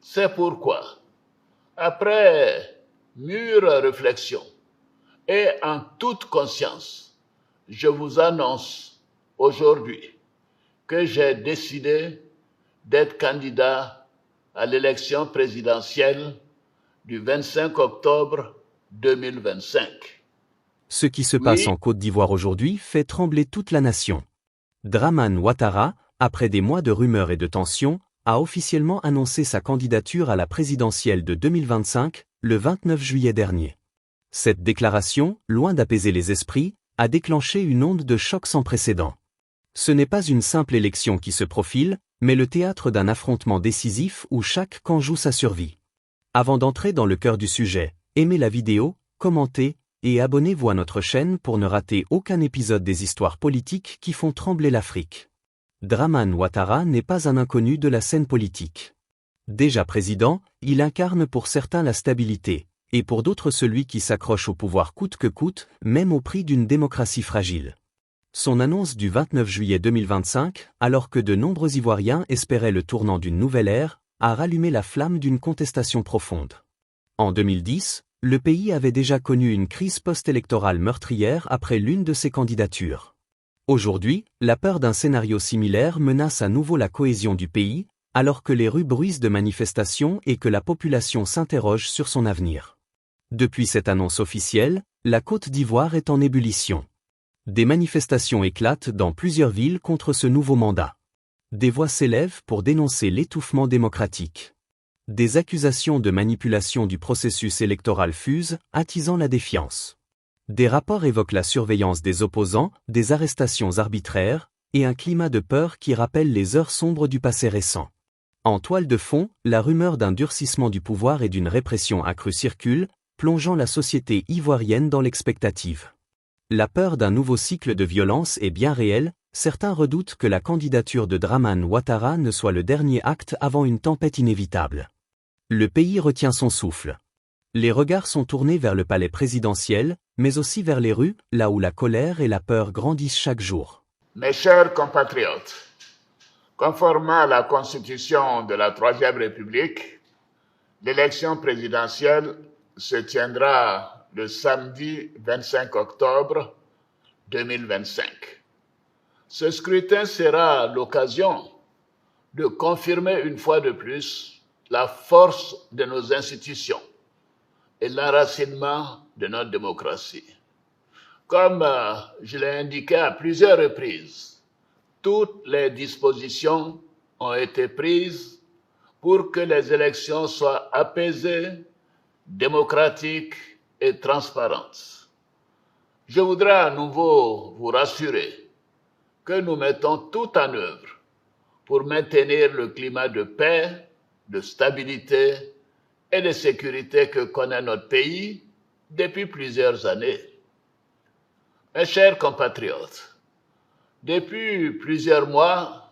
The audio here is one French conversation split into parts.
C'est pourquoi, après mûre réflexion et en toute conscience, je vous annonce aujourd'hui que j'ai décidé d'être candidat à l'élection présidentielle du 25 octobre 2025. Ce qui se passe en Côte d'Ivoire aujourd'hui fait trembler toute la nation. Dramane Ouattara, après des mois de rumeurs et de tensions, a officiellement annoncé sa candidature à la présidentielle de 2025, le 29 juillet dernier. Cette déclaration, loin d'apaiser les esprits, a déclenché une onde de choc sans précédent. Ce n'est pas une simple élection qui se profile, mais le théâtre d'un affrontement décisif où chaque camp joue sa survie. Avant d'entrer dans le cœur du sujet, aimez la vidéo, commentez, et abonnez-vous à notre chaîne pour ne rater aucun épisode des histoires politiques qui font trembler l'Afrique. Dramane Ouattara n'est pas un inconnu de la scène politique. Déjà président, il incarne pour certains la stabilité, et pour d'autres celui qui s'accroche au pouvoir coûte que coûte, même au prix d'une démocratie fragile. Son annonce du 29 juillet 2025, alors que de nombreux Ivoiriens espéraient le tournant d'une nouvelle ère, a rallumé la flamme d'une contestation profonde. En 2010, le pays avait déjà connu une crise post-électorale meurtrière après l'une de ses candidatures. Aujourd'hui, la peur d'un scénario similaire menace à nouveau la cohésion du pays, alors que les rues bruissent de manifestations et que la population s'interroge sur son avenir. Depuis cette annonce officielle, la Côte d'Ivoire est en ébullition. Des manifestations éclatent dans plusieurs villes contre ce nouveau mandat. Des voix s'élèvent pour dénoncer l'étouffement démocratique. Des accusations de manipulation du processus électoral fusent, attisant la défiance. Des rapports évoquent la surveillance des opposants, des arrestations arbitraires, et un climat de peur qui rappelle les heures sombres du passé récent. En toile de fond, la rumeur d'un durcissement du pouvoir et d'une répression accrue circule, plongeant la société ivoirienne dans l'expectative. La peur d'un nouveau cycle de violence est bien réelle, certains redoutent que la candidature de Dramane Ouattara ne soit le dernier acte avant une tempête inévitable. Le pays retient son souffle. Les regards sont tournés vers le palais présidentiel, mais aussi vers les rues, là où la colère et la peur grandissent chaque jour. Mes chers compatriotes, conformément à la Constitution de la Troisième République, l'élection présidentielle se tiendra le samedi 25 octobre 2025. Ce scrutin sera l'occasion de confirmer une fois de plus la force de nos institutions et l'enracinement de notre démocratie. Comme je l'ai indiqué à plusieurs reprises, toutes les dispositions ont été prises pour que les élections soient apaisées, démocratiques et transparentes. Je voudrais à nouveau vous rassurer que nous mettons tout en œuvre pour maintenir le climat de paix, de stabilité et de sécurité que connaît notre pays depuis plusieurs années. Mes chers compatriotes, depuis plusieurs mois,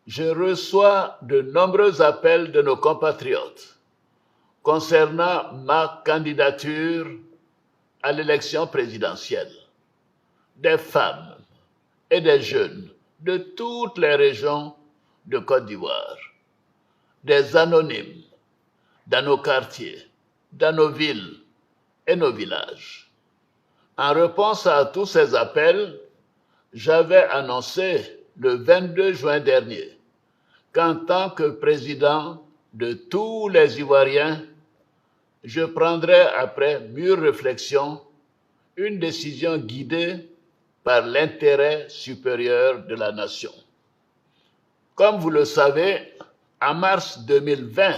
je reçois de nombreux appels de nos compatriotes concernant ma candidature à l'élection présidentielle. Des femmes et des jeunes de toutes les régions de Côte d'Ivoire, des anonymes dans nos quartiers, dans nos villes et nos villages. En réponse à tous ces appels, j'avais annoncé le 22 juin dernier qu'en tant que président de tous les Ivoiriens, je prendrai après mûre réflexion une décision guidée par l'intérêt supérieur de la nation. Comme vous le savez, en mars 2020,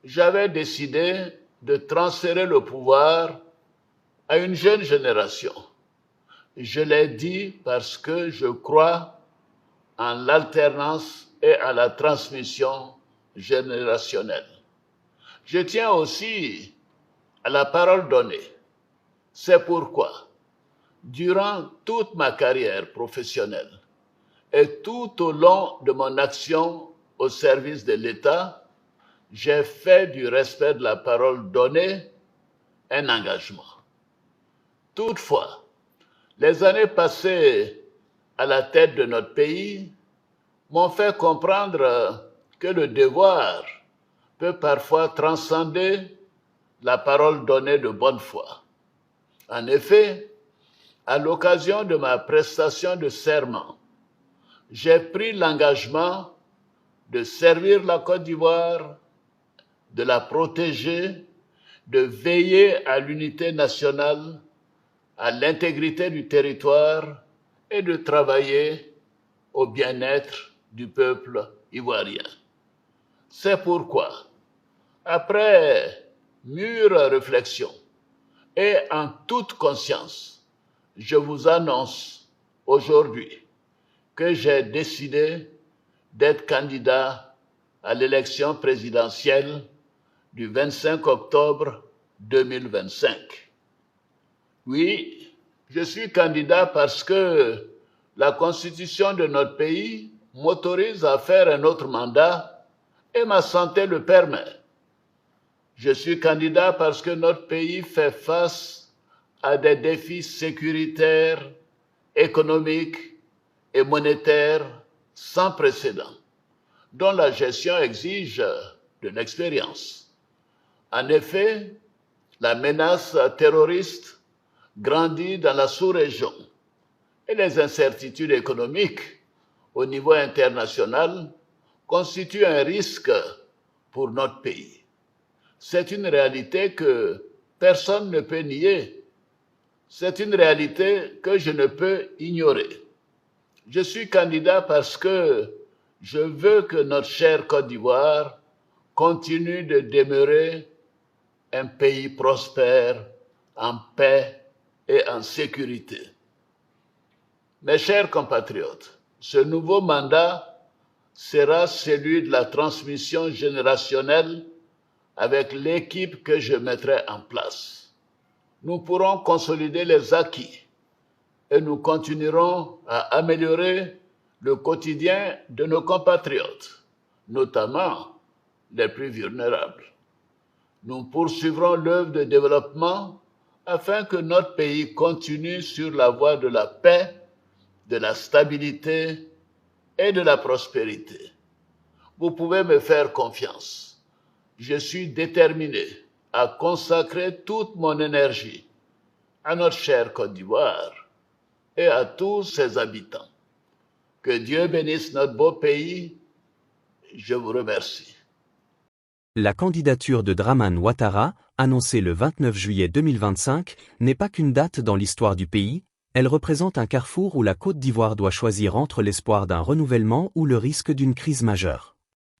j'avais décidé de transférer le pouvoir à une jeune génération. Je l'ai dit parce que je crois en l'alternance et à la transmission générationnelle. Je tiens aussi à la parole donnée. C'est pourquoi, durant toute ma carrière professionnelle et tout au long de mon action au service de l'État, j'ai fait du respect de la parole donnée un engagement. Toutefois, les années passées à la tête de notre pays m'ont fait comprendre que le devoir peut parfois transcender la parole donnée de bonne foi. En effet, à l'occasion de ma prestation de serment, j'ai pris l'engagement de servir la Côte d'Ivoire, de la protéger, de veiller à l'unité nationale, à l'intégrité du territoire et de travailler au bien-être du peuple ivoirien. C'est pourquoi, après mûre réflexion et en toute conscience, je vous annonce aujourd'hui que j'ai décidé d'être candidat à l'élection présidentielle du 25 octobre 2025. Oui, je suis candidat parce que la Constitution de notre pays m'autorise à faire un autre mandat et ma santé le permet. Je suis candidat parce que notre pays fait face à des défis sécuritaires, économiques et monétaires sans précédent, dont la gestion exige de l'expérience. En effet, la menace terroriste grandit dans la sous-région et les incertitudes économiques au niveau international constituent un risque pour notre pays. C'est une réalité que personne ne peut nier. C'est une réalité que je ne peux ignorer. Je suis candidat parce que je veux que notre chère Côte d'Ivoire continue de demeurer un pays prospère, en paix et en sécurité. Mes chers compatriotes, ce nouveau mandat sera celui de la transmission générationnelle avec l'équipe que je mettrai en place. Nous pourrons consolider les acquis et nous continuerons à améliorer le quotidien de nos compatriotes, notamment les plus vulnérables. Nous poursuivrons l'œuvre de développement afin que notre pays continue sur la voie de la paix, de la stabilité et de la prospérité. Vous pouvez me faire confiance. Je suis déterminé à consacrer toute mon énergie à notre chère Côte d'Ivoire et à tous ses habitants. Que Dieu bénisse notre beau pays. Je vous remercie. La candidature de Dramane Ouattara, annoncée le 29 juillet 2025, n'est pas qu'une date dans l'histoire du pays, elle représente un carrefour où la Côte d'Ivoire doit choisir entre l'espoir d'un renouvellement ou le risque d'une crise majeure.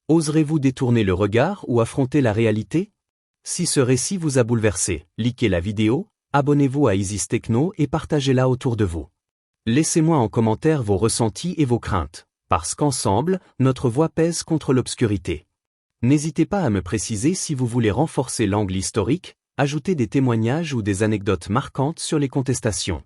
Oserez-vous détourner le regard ou affronter la réalité? Si ce récit vous a bouleversé, likez la vidéo, abonnez-vous à Isis Techno et partagez-la autour de vous. Laissez-moi en commentaire vos ressentis et vos craintes, parce qu'ensemble, notre voix pèse contre l'obscurité. N'hésitez pas à me préciser si vous voulez renforcer l'angle historique, ajouter des témoignages ou des anecdotes marquantes sur les contestations.